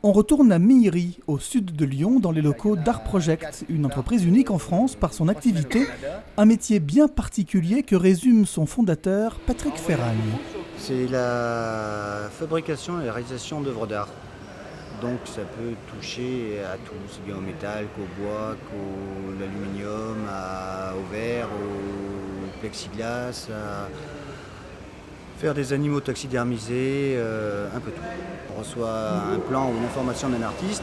On retourne à Mihiry, au sud de Lyon, dans les locaux d'Art Project, une entreprise unique en France par son activité, un métier bien particulier que résume son fondateur, Patrick Ferragne. C'est la fabrication et la réalisation d'œuvres d'art. Donc ça peut toucher à tout, aussi bien au métal qu'au bois, qu'à l'aluminium, au verre, au plexiglas, à faire des animaux taxidermisés, un peu tout. On reçoit un plan ou une information d'un artiste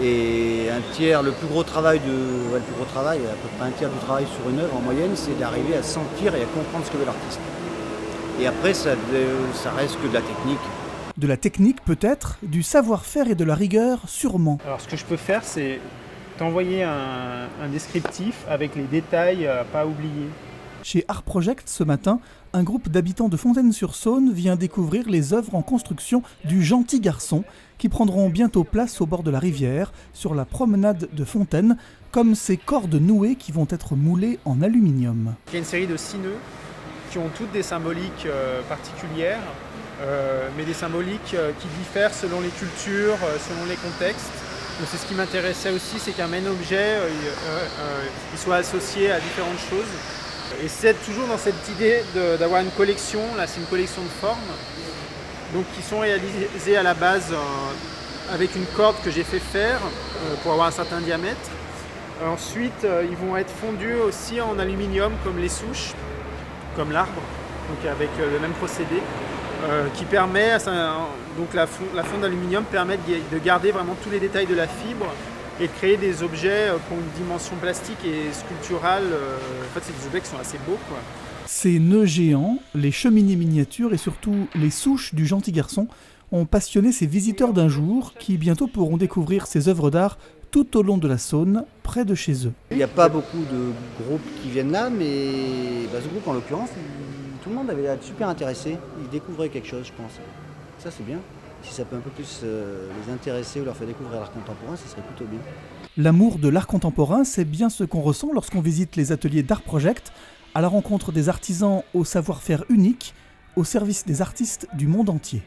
et un tiers, le plus gros travail, à peu près un tiers du travail sur une œuvre en moyenne, c'est d'arriver à sentir et à comprendre ce que veut l'artiste. Et après, ça reste que de la technique. De la technique peut-être, du savoir-faire et de la rigueur sûrement. Alors ce que je peux faire, c'est t'envoyer un descriptif avec les détails à pas oublier. Chez Art Project, ce matin, un groupe d'habitants de Fontaine-sur-Saône vient découvrir les œuvres en construction du Gentil Garçon qui prendront bientôt place au bord de la rivière, sur la promenade de Fontaine, comme ces cordes nouées qui vont être moulées en aluminium. Il y a une série de 6 nœuds qui ont toutes des symboliques particulières, mais des symboliques qui diffèrent selon les cultures, selon les contextes. Donc c'est ce qui m'intéressait aussi, c'est qu'un même objet il soit associé à différentes choses. Et c'est toujours dans cette idée d'avoir une collection, là c'est une collection de formes, donc qui sont réalisées à la base avec une corde que j'ai fait faire pour avoir un certain diamètre. Ensuite ils vont être fondus aussi en aluminium comme les souches, comme l'arbre, donc avec le même procédé, qui permet, donc la fonte d'aluminium permet de garder vraiment tous les détails de la fibre et de créer des objets qui ont une dimension plastique et sculpturale. En fait, c'est des objets qui sont assez beaux, quoi. Ces nœuds géants, les cheminées miniatures et surtout les souches du Gentil Garçon ont passionné ces visiteurs d'un jour qui bientôt pourront découvrir ces œuvres d'art tout au long de la Saône, près de chez eux. Il n'y a pas beaucoup de groupes qui viennent là, mais ce groupe en l'occurrence, tout le monde avait l'air super intéressé. Ils découvraient quelque chose, je pense. Ça c'est bien. Si ça peut un peu plus les intéresser ou leur faire découvrir l'art contemporain, ce serait plutôt bien. L'amour de l'art contemporain, c'est bien ce qu'on ressent lorsqu'on visite les ateliers d'Art Project, à la rencontre des artisans au savoir-faire unique, au service des artistes du monde entier.